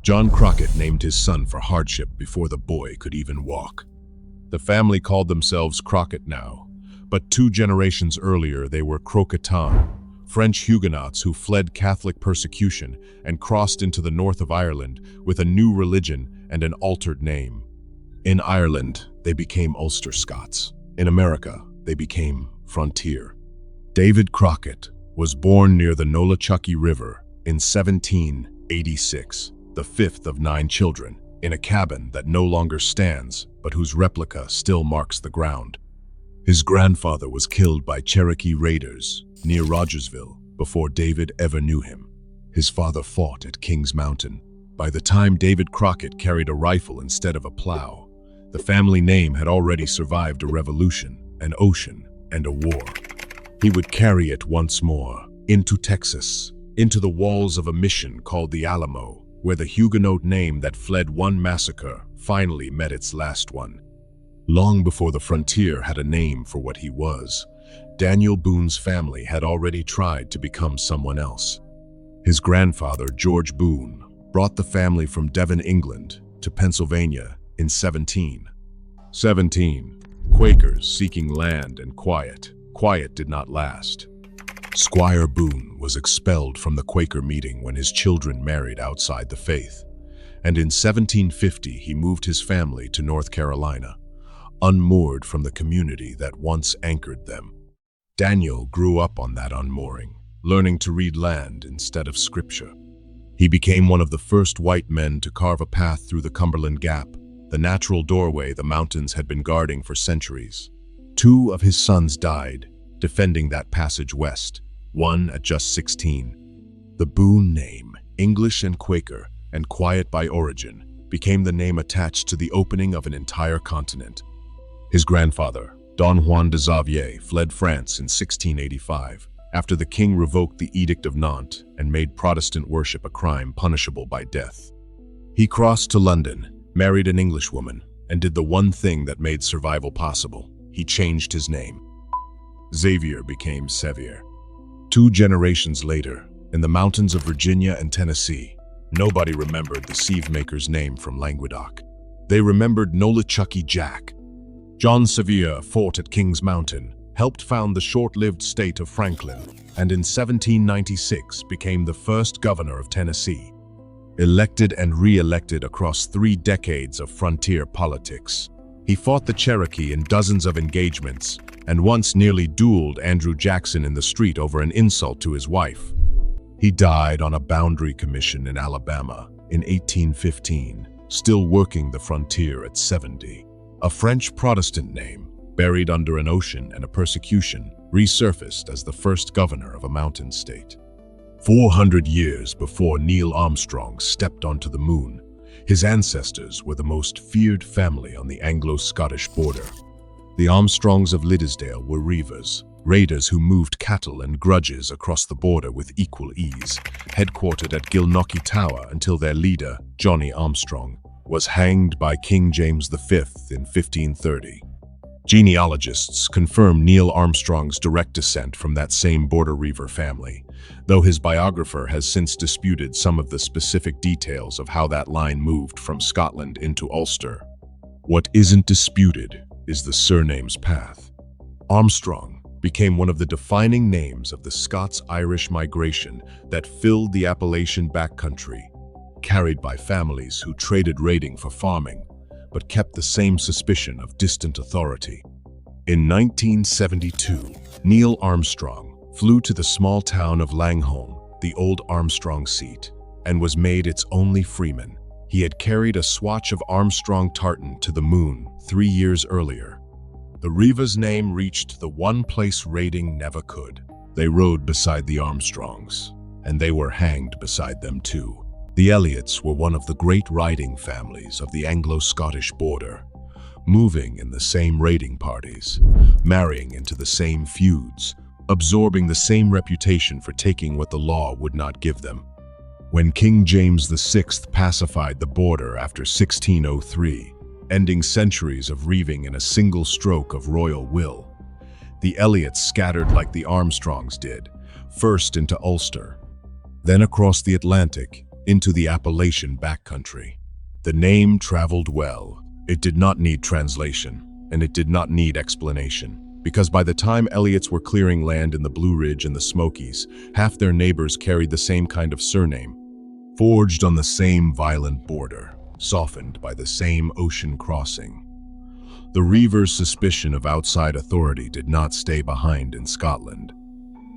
John Crockett named his son for hardship before the boy could even walk. The family called themselves Crockett now, but 2 generations earlier they were Croquetans, French Huguenots who fled Catholic persecution and crossed into the north of Ireland with a new religion and an altered name. In Ireland, they became Ulster Scots. In America, they became Frontier. David Crockett was born near the Nolichucky River in 1786, the 5th of 9 children, in a cabin that no longer stands, but whose replica still marks the ground. His grandfather was killed by Cherokee raiders near Rogersville before David ever knew him. His father fought at Kings Mountain. By the time David Crockett carried a rifle instead of a plow, the family name had already survived a revolution, an ocean, and a war. He would carry it once more, into Texas, into the walls of a mission called the Alamo, where the Huguenot name that fled one massacre finally met its last one. Long before the frontier had a name for what he was, Daniel Boone's family had already tried to become someone else. His grandfather, George Boone, brought the family from Devon, England, to Pennsylvania in 1717. Quakers seeking land and quiet. Quiet did not last. Squire Boone was expelled from the Quaker meeting when his children married outside the faith, and in 1750 he moved his family to North Carolina, unmoored from the community that once anchored them. Daniel grew up on that unmooring, learning to read land instead of scripture. He became one of the first white men to carve a path through the Cumberland Gap, the natural doorway the mountains had been guarding for centuries. 2 of his sons died, defending that passage west, one at just 16. The Boone name, English and Quaker, and quiet by origin, became the name attached to the opening of an entire continent. His grandfather, Don Juan de Xavier, fled France in 1685, after the king revoked the Edict of Nantes and made Protestant worship a crime punishable by death. He crossed to London, married an Englishwoman, and did the one thing that made survival possible. He changed his name. Xavier became Sevier. 2 generations later, in the mountains of Virginia and Tennessee, nobody remembered the sieve-maker's name from Languedoc. They remembered Nolichucky Jack. John Sevier fought at Kings Mountain, helped found the short-lived state of Franklin, and in 1796 became the first governor of Tennessee. Elected and re-elected across 3 decades of frontier politics, he fought the Cherokee in dozens of engagements and once nearly dueled Andrew Jackson in the street over an insult to his wife. He died on a boundary commission in Alabama in 1815, still working the frontier at 70. A French Protestant name, buried under an ocean and a persecution, resurfaced as the first governor of a mountain state. 400 years before Neil Armstrong stepped onto the moon, his ancestors were the most feared family on the Anglo-Scottish border. The Armstrongs of Liddesdale were reivers, raiders who moved cattle and grudges across the border with equal ease, headquartered at Gilnockie Tower until their leader, Johnny Armstrong, was hanged by King James V in 1530. Genealogists confirm Neil Armstrong's direct descent from that same Border Reiver family, though his biographer has since disputed some of the specific details of how that line moved from Scotland into Ulster. What isn't disputed is the surname's path. Armstrong became one of the defining names of the Scots-Irish migration that filled the Appalachian backcountry, carried by families who traded raiding for farming, but kept the same suspicion of distant authority. In 1972, Neil Armstrong flew to the small town of Langholm, the old Armstrong seat, and was made its only freeman. He had carried a swatch of Armstrong tartan to the moon 3 years earlier. The Reiver's name reached the one place raiding never could. They rode beside the Armstrongs, and they were hanged beside them too. The Elliots were one of the great riding families of the Anglo-Scottish border, moving in the same raiding parties, marrying into the same feuds, absorbing the same reputation for taking what the law would not give them. When King James VI pacified the border after 1603, ending centuries of reiving in a single stroke of royal will, the Elliots scattered like the Armstrongs did, first into Ulster, then across the Atlantic into the Appalachian backcountry. The name traveled well. It did not need translation, and it did not need explanation, because by the time Elliots were clearing land in the Blue Ridge and the Smokies, half their neighbors carried the same kind of surname, forged on the same violent border, softened by the same ocean crossing. The Reivers' suspicion of outside authority did not stay behind in Scotland.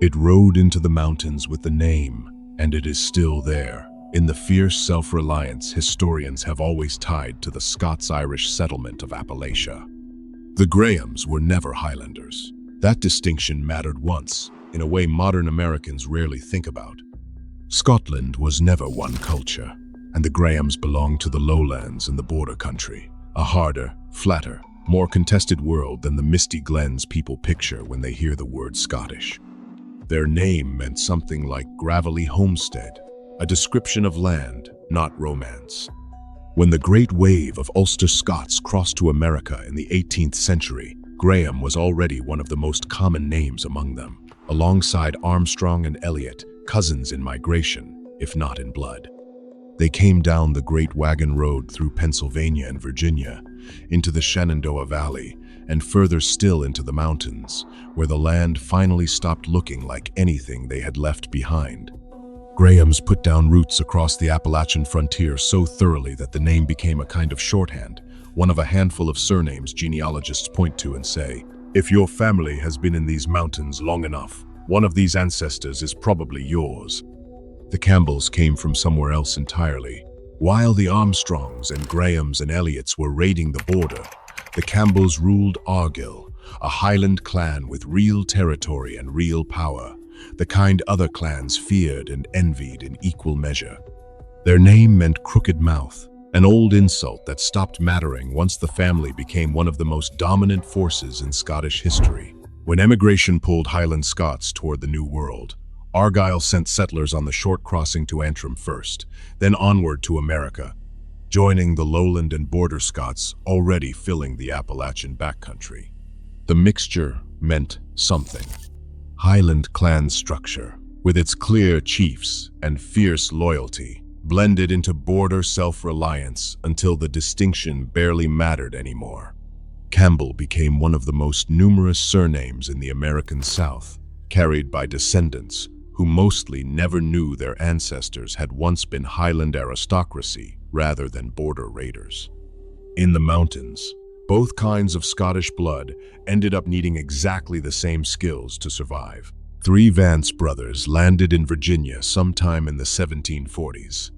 It rode into the mountains with the name, and it is still there, in the fierce self-reliance historians have always tied to the Scots-Irish settlement of Appalachia. The Grahams were never Highlanders. That distinction mattered once, in a way modern Americans rarely think about. Scotland was never one culture, and the Grahams belonged to the lowlands and the border country, a harder, flatter, more contested world than the misty glens people picture when they hear the word Scottish. Their name meant something like gravelly homestead, a description of land, not romance. When the great wave of Ulster Scots crossed to America in the 18th century, Graham was already one of the most common names among them, alongside Armstrong and Elliot, cousins in migration, if not in blood. They came down the Great Wagon Road through Pennsylvania and Virginia, into the Shenandoah Valley, and further still into the mountains, where the land finally stopped looking like anything they had left behind. Grahams put down roots across the Appalachian frontier so thoroughly that the name became a kind of shorthand, one of a handful of surnames genealogists point to and say, "If your family has been in these mountains long enough, one of these ancestors is probably yours." The Campbells came from somewhere else entirely. While the Armstrongs and Grahams and Elliots were raiding the border, the Campbells ruled Argyll, a Highland clan with real territory and real power, the kind other clans feared and envied in equal measure. Their name meant crooked mouth, an old insult that stopped mattering once the family became one of the most dominant forces in Scottish history. When emigration pulled Highland Scots toward the New World, Argyll sent settlers on the short crossing to Antrim first, then onward to America, joining the lowland and border Scots already filling the Appalachian backcountry. The mixture meant something. Highland clan structure, with its clear chiefs and fierce loyalty, blended into border self-reliance until the distinction barely mattered anymore. Campbell became one of the most numerous surnames in the American South, carried by descendants who mostly never knew their ancestors had once been Highland aristocracy rather than border raiders. In the mountains, both kinds of Scottish blood ended up needing exactly the same skills to survive. 3 Vance brothers landed in Virginia sometime in the 1740s.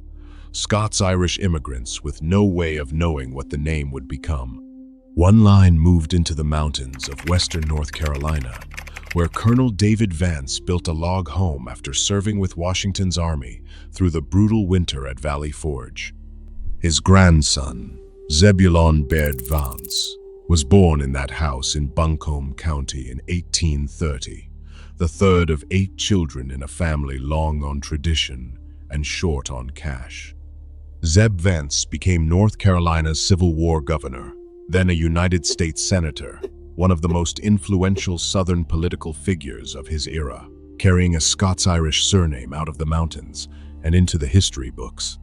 Scots-Irish immigrants with no way of knowing what the name would become. One line moved into the mountains of western North Carolina, where Colonel David Vance built a log home after serving with Washington's army through the brutal winter at Valley Forge. His grandson, Zebulon Baird Vance, was born in that house in Buncombe County in 1830, the third of 8 children in a family long on tradition and short on cash. Zeb Vance became North Carolina's Civil War governor, then a United States senator, one of the most influential Southern political figures of his era, carrying a Scots-Irish surname out of the mountains and into the history books.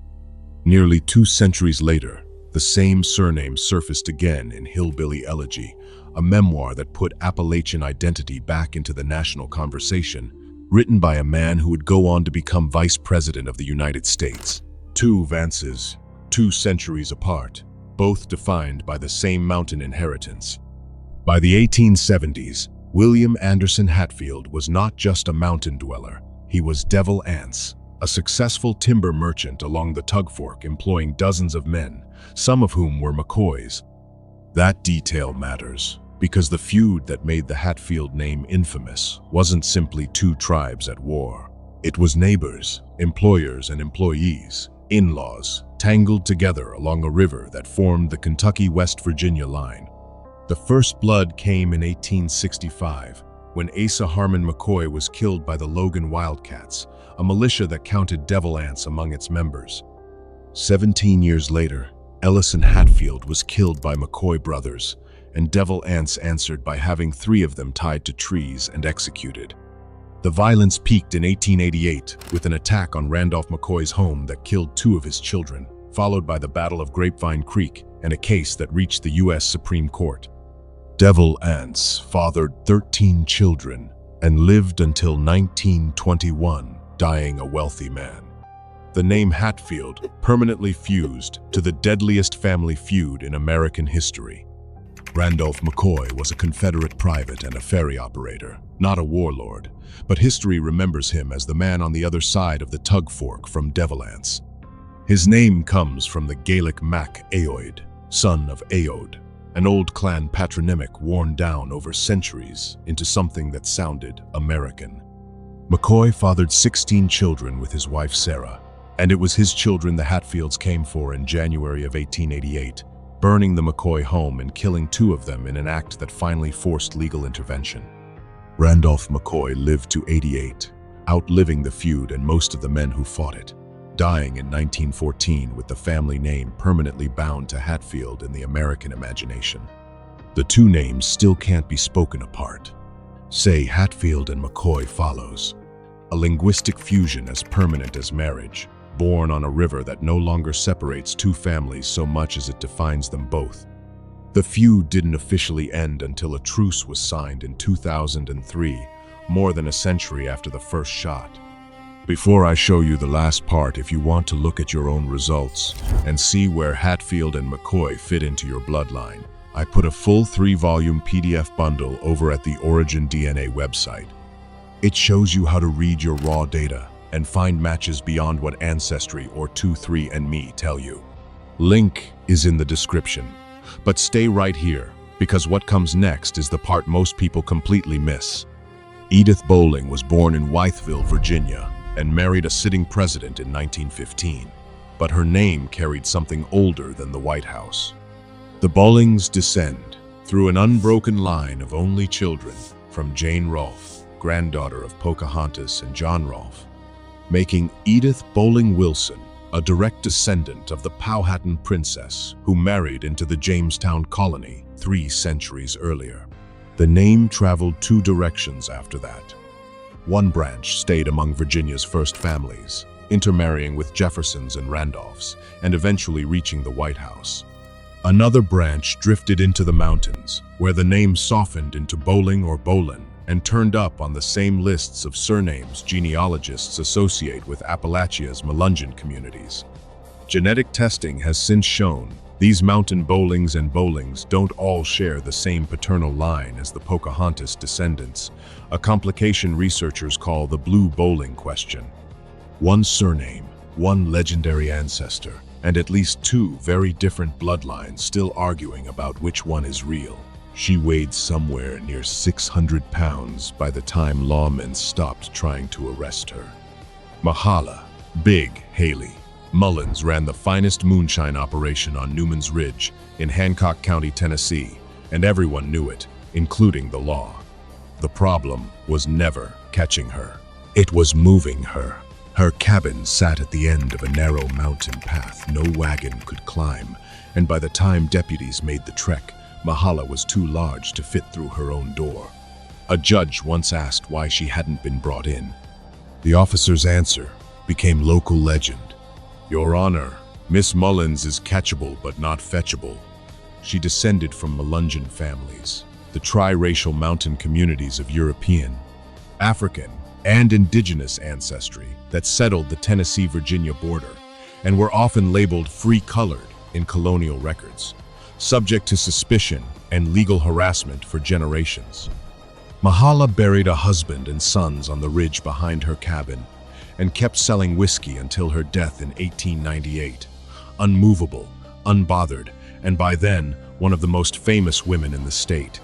Nearly 2 centuries later, the same surname surfaced again in Hillbilly Elegy, a memoir that put Appalachian identity back into the national conversation, written by a man who would go on to become Vice President of the United States. 2 Vances, 2 centuries apart, both defined by the same mountain inheritance. By the 1870s, William Anderson Hatfield was not just a mountain dweller, he was Devil Anse, a successful timber merchant along the Tug Fork employing dozens of men, some of whom were McCoys. That detail matters, because the feud that made the Hatfield name infamous wasn't simply 2 tribes at war. It was neighbors, employers and employees, in-laws, tangled together along a river that formed the Kentucky-West Virginia line. The first blood came in 1865, when Asa Harmon McCoy was killed by the Logan Wildcats, a militia that counted Devil Anse among its members. 17 years later, Ellison Hatfield was killed by McCoy brothers, and Devil Anse answered by having 3 of them tied to trees and executed. The violence peaked in 1888 with an attack on Randolph McCoy's home that killed 2 of his children, followed by the Battle of Grapevine Creek and a case that reached the U.S. Supreme Court. Devil Ants fathered 13 children and lived until 1921, dying a wealthy man. The name Hatfield permanently fused to the deadliest family feud in American history. Randolph McCoy was a Confederate private and a ferry operator, not a warlord, but history remembers him as the man on the other side of the tug fork from Devil Ants. His name comes from the Gaelic Mac Aoid, son of Aod, an old clan patronymic worn down over centuries into something that sounded American. McCoy fathered 16 children with his wife Sarah, and it was his children the Hatfields came for in January of 1888, burning the McCoy home and killing 2 of them in an act that finally forced legal intervention. Randolph McCoy lived to 88, outliving the feud and most of the men who fought it, dying in 1914 with the family name permanently bound to Hatfield in the American imagination. The 2 names still can't be spoken apart. Say Hatfield and McCoy follows, a linguistic fusion as permanent as marriage, born on a river that no longer separates 2 families so much as it defines them both. The feud didn't officially end until a truce was signed in 2003, more than a century after the first shot. Before I show you the last part, if you want to look at your own results and see where Hatfield and McCoy fit into your bloodline, I put a full 3-volume PDF bundle over at the OriginDNA website. It shows you how to read your raw data and find matches beyond what Ancestry or 23andMe tell you. Link is in the description. But stay right here, because what comes next is the part most people completely miss. Edith Bowling was born in Wytheville, Virginia, and married a sitting president in 1915. But her name carried something older than the White House. The Bowlings descend through an unbroken line of only children from Jane Rolfe, granddaughter of Pocahontas and John Rolfe, making Edith Bowling Wilson a direct descendant of the Powhatan princess who married into the Jamestown colony 3 centuries earlier. The name traveled 2 directions after that. One branch stayed among Virginia's first families, intermarrying with Jeffersons and Randolphs, and eventually reaching the White House. Another branch drifted into the mountains, where the name softened into Bowling or Bolin, and turned up on the same lists of surnames genealogists associate with Appalachia's Melungeon communities. Genetic testing has since shown these mountain Bowlings and Bowlings don't all share the same paternal line as the Pocahontas descendants, a complication researchers call the blue Bowling question. 1 surname, 1 legendary ancestor, and at least 2 very different bloodlines still arguing about which one is real. She weighed somewhere near 600 pounds by the time lawmen stopped trying to arrest her. Mahala, Big Haley Mullins ran the finest moonshine operation on Newman's Ridge in Hancock County, Tennessee, and everyone knew it, including the law. The problem was never catching her. It was moving her. Her cabin sat at the end of a narrow mountain path no wagon could climb, and by the time deputies made the trek, Mahala was too large to fit through her own door. A judge once asked why she hadn't been brought in. The officer's answer became local legend. "Your Honor, Miss Mullins is catchable but not fetchable." She descended from Melungeon families, the tri-racial mountain communities of European, African, and Indigenous ancestry that settled the Tennessee-Virginia border and were often labeled free-colored in colonial records, subject to suspicion and legal harassment for generations. Mahala buried a husband and sons on the ridge behind her cabin and kept selling whiskey until her death in 1898, unmovable, unbothered, and by then, one of the most famous women in the state.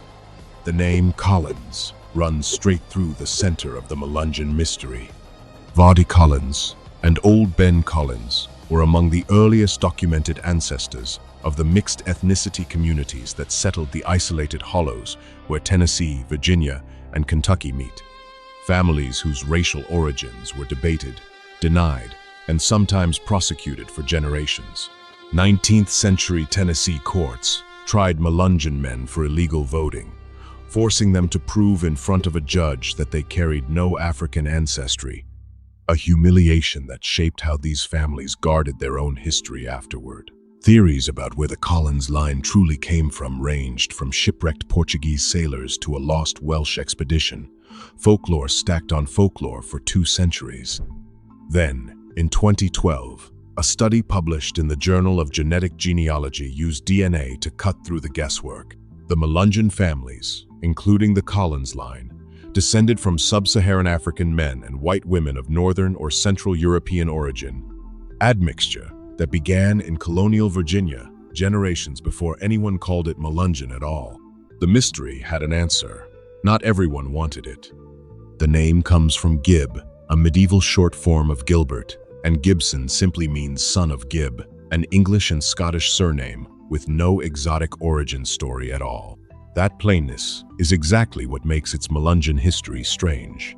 The name Collins runs straight through the center of the Melungeon mystery. Vadi Collins and Old Ben Collins were among the earliest documented ancestors of the mixed ethnicity communities that settled the isolated hollows where Tennessee, Virginia, and Kentucky meet. Families whose racial origins were debated, denied, and sometimes prosecuted for generations. 19th century Tennessee courts tried Melungeon men for illegal voting, forcing them to prove in front of a judge that they carried no African ancestry, a humiliation that shaped how these families guarded their own history afterward. Theories about where the Collins line truly came from ranged from shipwrecked Portuguese sailors to a lost Welsh expedition, folklore stacked on folklore for 2 centuries. Then, in 2012, a study published in the Journal of Genetic Genealogy used DNA to cut through the guesswork. The Melungeon families, including the Collins line, descended from sub-Saharan African men and white women of Northern or Central European origin. Admixture that began in colonial Virginia generations before anyone called it Melungeon at all. The mystery had an answer. Not everyone wanted it. The name comes from Gib, a medieval short form of Gilbert, and Gibson simply means son of Gib, an English and Scottish surname with no exotic origin story at all. That plainness is exactly what makes its Melungeon history strange.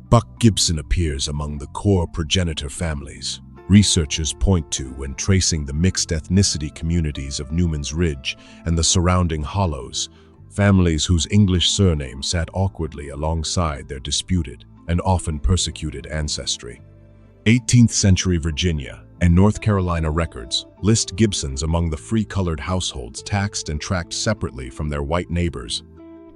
Buck Gibson appears among the core progenitor families researchers point to when tracing the mixed ethnicity communities of Newman's Ridge and the surrounding hollows, families whose English surname sat awkwardly alongside their disputed and often persecuted ancestry. 18th century Virginia and North Carolina records list Gibsons among the free-colored households taxed and tracked separately from their white neighbors,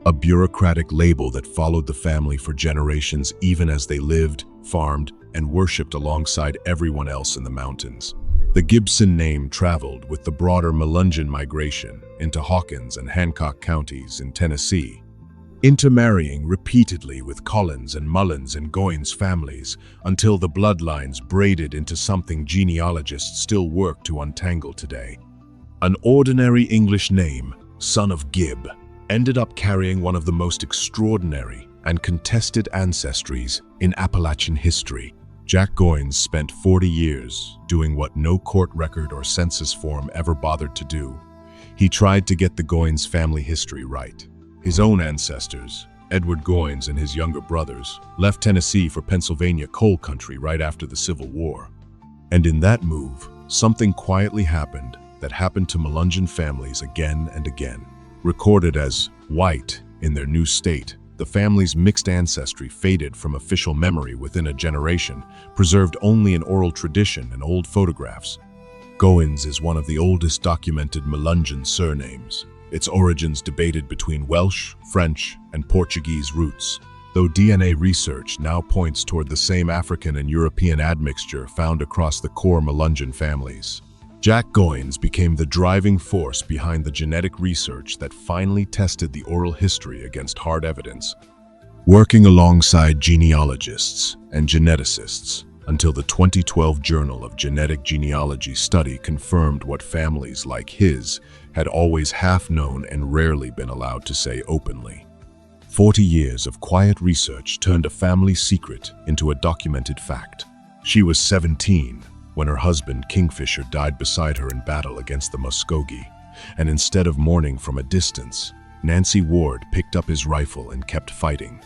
a bureaucratic label that followed the family for generations even as they lived, farmed, and worshipped alongside everyone else in the mountains. The Gibson name traveled with the broader Melungeon migration into Hawkins and Hancock counties in Tennessee, intermarrying repeatedly with Collins and Mullins and Goins families until the bloodlines braided into something genealogists still work to untangle today. An ordinary English name, son of Gib, ended up carrying one of the most extraordinary and contested ancestries in Appalachian history. Jack Goins spent 40 years doing what no court record or census form ever bothered to do. He tried to get the Goins family history right. His own ancestors, Edward Goins and his younger brothers, left Tennessee for Pennsylvania coal country right after the Civil War. And in that move, something quietly happened that happened to Melungeon families again and again. Recorded as white in their new state, the family's mixed ancestry faded from official memory within a generation, preserved only in oral tradition and old photographs. Goins is one of the oldest documented Melungeon surnames, its origins debated between Welsh, French, and Portuguese roots, though DNA research now points toward the same African and European admixture found across the core Melungeon families. Jack Goins became the driving force behind the genetic research that finally tested the oral history against hard evidence, working alongside genealogists and geneticists until the 2012 Journal of Genetic Genealogy study confirmed what families like his had always half known and rarely been allowed to say openly. 40 years of quiet research turned a family secret into a documented fact. She was 17 when her husband Kingfisher died beside her in battle against the Muskogee, and instead of mourning from a distance, Nancy Ward picked up his rifle and kept fighting.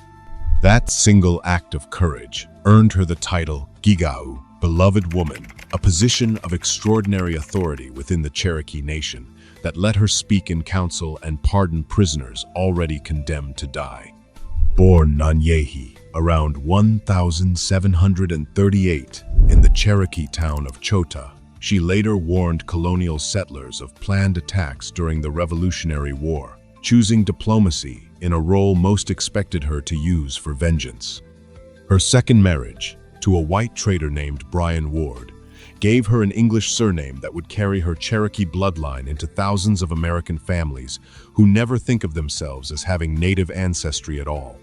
That single act of courage earned her the title Cherokee Beloved Woman, a position of extraordinary authority within the Cherokee Nation that let her speak in council and pardon prisoners already condemned to die. Born Nanyehi around 1738 in the Cherokee town of Chota, she later warned colonial settlers of planned attacks during the Revolutionary War, choosing diplomacy in a role most expected her to use for vengeance. Her second marriage, to a white trader named Brian Ward, gave her an English surname that would carry her Cherokee bloodline into thousands of American families who never think of themselves as having native ancestry at all.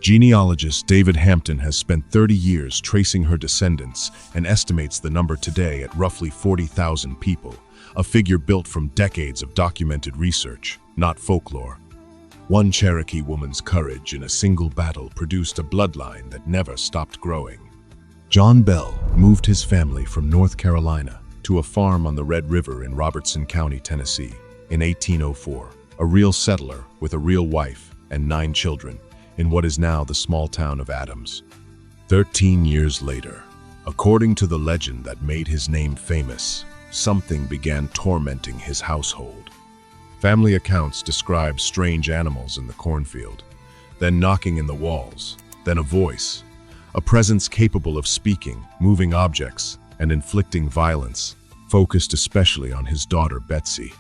Genealogist David Hampton has spent 30 years tracing her descendants and estimates the number today at roughly 40,000 people, a figure built from decades of documented research, not folklore. One Cherokee woman's courage in a single battle produced a bloodline that never stopped growing. John Bell moved his family from North Carolina to a farm on the Red River in Robertson County, Tennessee, in 1804, a real settler with a real wife and 9 children, in what is now the small town of Adams. 13 years later, according to the legend that made his name famous, something began tormenting his household. Family accounts describe strange animals in the cornfield, then knocking in the walls, then a voice, a presence capable of speaking, moving objects, and inflicting violence, focused especially on his daughter Betsy.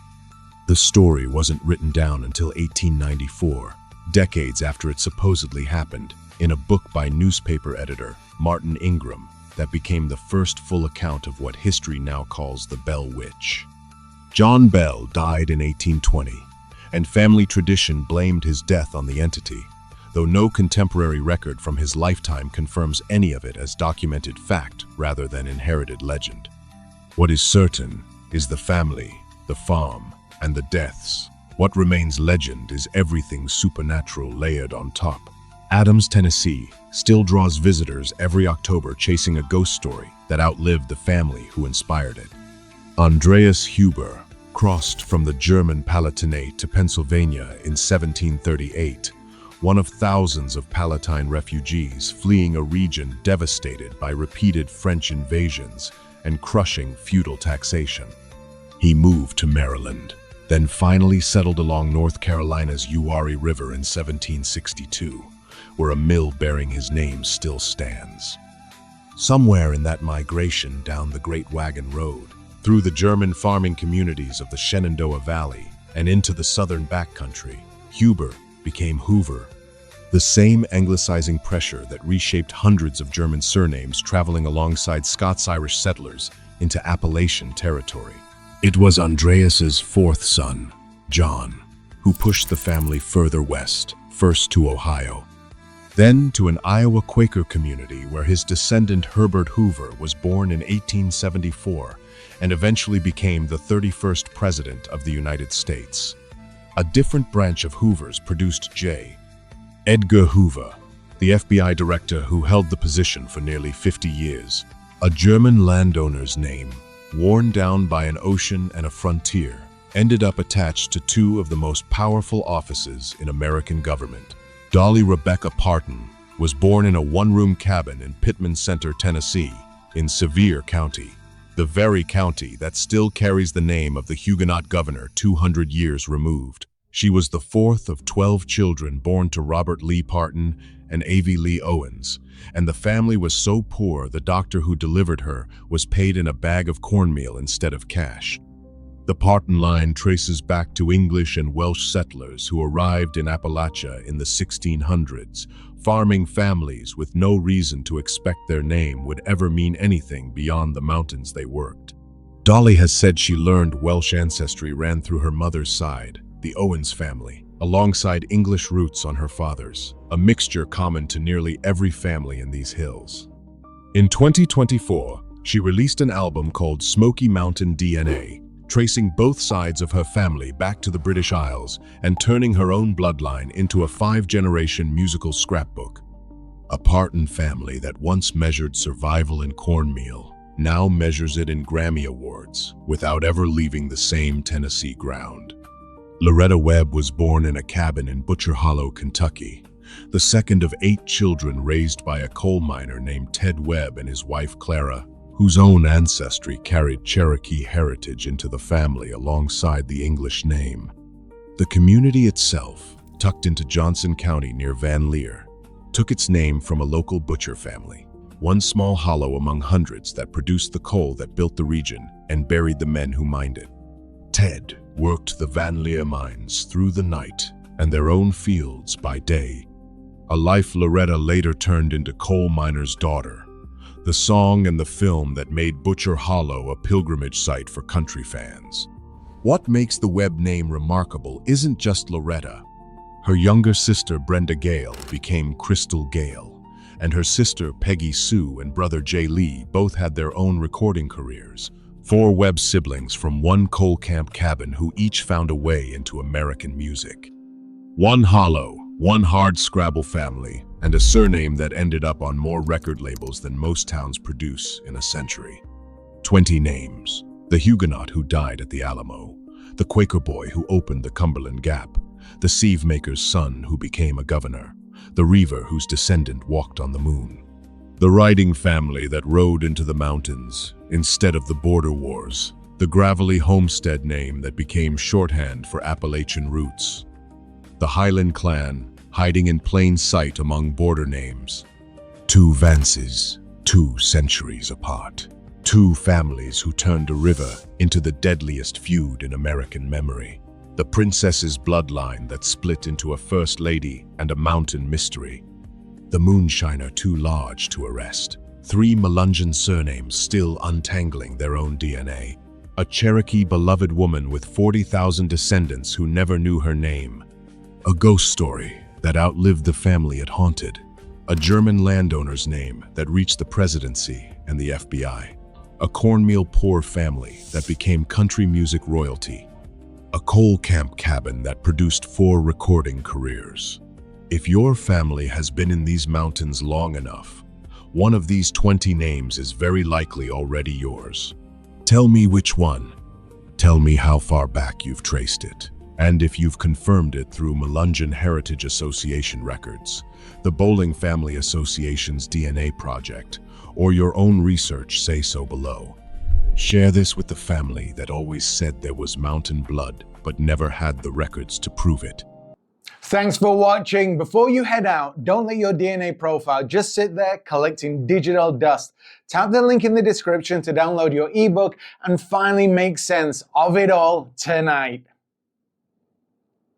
The story wasn't written down until 1894, decades after it supposedly happened, in a book by newspaper editor Martin Ingram that became the first full account of what history now calls the Bell Witch. John Bell died in 1820, and family tradition blamed his death on the entity, though no contemporary record from his lifetime confirms any of it as documented fact rather than inherited legend. What is certain is the family, the farm, and the deaths. What remains legend is everything supernatural layered on top. Adams, Tennessee, still draws visitors every October chasing a ghost story that outlived the family who inspired it. Andreas Huber crossed from the German Palatinate to Pennsylvania in 1738, one of thousands of Palatine refugees fleeing a region devastated by repeated French invasions and crushing feudal taxation. He moved to Maryland, then finally settled along North Carolina's Uwharrie River in 1762, where a mill bearing his name still stands. Somewhere in that migration down the Great Wagon Road, through the German farming communities of the Shenandoah Valley and into the southern backcountry, Huber became Hoover. The same anglicizing pressure that reshaped hundreds of German surnames traveling alongside Scots-Irish settlers into Appalachian territory. It was Andreas's fourth son, John, who pushed the family further west, first to Ohio, then to an Iowa Quaker community where his descendant Herbert Hoover was born in 1874 and eventually became the 31st President of the United States. A different branch of Hoovers produced J. Edgar Hoover, the FBI director who held the position for nearly 50 years, a German landowner's name, worn down by an ocean and a frontier, ended up attached to two of the most powerful offices in American government. Dolly Rebecca Parton was born in a one-room cabin in Pittman Center, Tennessee, in Sevier County, the very county that still carries the name of the Huguenot governor 200 years removed. She was the fourth of 12 children born to Robert Lee Parton and Avie Lee Owens, and the family was so poor the doctor who delivered her was paid in a bag of cornmeal instead of cash. The Parton line traces back to English and Welsh settlers who arrived in Appalachia in the 1600s, farming families with no reason to expect their name would ever mean anything beyond the mountains they worked. Dolly has said she learned Welsh ancestry ran through her mother's side, the Owens family, alongside English roots on her father's, a mixture common to nearly every family in these hills. In 2024, she released an album called Smoky Mountain DNA, tracing both sides of her family back to the British Isles and turning her own bloodline into a 5-generation musical scrapbook. A Parton family that once measured survival in cornmeal now measures it in Grammy Awards without ever leaving the same Tennessee ground. Loretta Webb was born in a cabin in Butcher Hollow, Kentucky, the second of 8 children raised by a coal miner named Ted Webb and his wife Clara, whose own ancestry carried Cherokee heritage into the family alongside the English name. The community itself, tucked into Johnson County near Van Leer, took its name from a local butcher family, one small hollow among hundreds that produced the coal that built the region and buried the men who mined it. Ted worked the Van Leer mines through the night and their own fields by day, a life Loretta later turned into Coal Miner's Daughter, the song and the film that made Butcher Hollow a pilgrimage site for country fans. What makes the Webb name remarkable isn't just Loretta. Her younger sister Brenda Gale became Crystal Gale, and her sister Peggy Sue and brother Jay Lee both had their own recording careers. 4 Webb siblings from one coal camp cabin who each found a way into American music. One hollow, one hardscrabble family, and a surname that ended up on more record labels than most towns produce in a century. 20 names: the Huguenot who died at the Alamo, the Quaker boy who opened the Cumberland Gap, the sieve maker's son who became a governor, the Reiver whose descendant walked on the moon, the riding family that rode into the mountains instead of the border wars, the gravelly homestead name that became shorthand for Appalachian roots. The Highland clan, hiding in plain sight among border names. Two Vances, 2 centuries apart. 2 families who turned a river into the deadliest feud in American memory. The princess's bloodline that split into a first lady and a mountain mystery. The moonshiner too large to arrest. 3 Melungeon surnames still untangling their own DNA. A Cherokee Beloved Woman with 40,000 descendants who never knew her name. A ghost story that outlived the family it haunted. A German landowner's name that reached the presidency and the FBI. A cornmeal poor family that became country music royalty. A coal camp cabin that produced 4 recording careers. If your family has been in these mountains long enough, one of these 20 names is very likely already yours. Tell me which one. Tell me how far back you've traced it, and if you've confirmed it through Melungeon Heritage Association records, the Bowling Family Association's DNA project, or your own research, say so below. Share this with the family that always said there was mountain blood, but never had the records to prove it. Thanks for watching. Before you head out, don't let your DNA profile just sit there collecting digital dust. Tap the link in the description to download your ebook and finally make sense of it all tonight.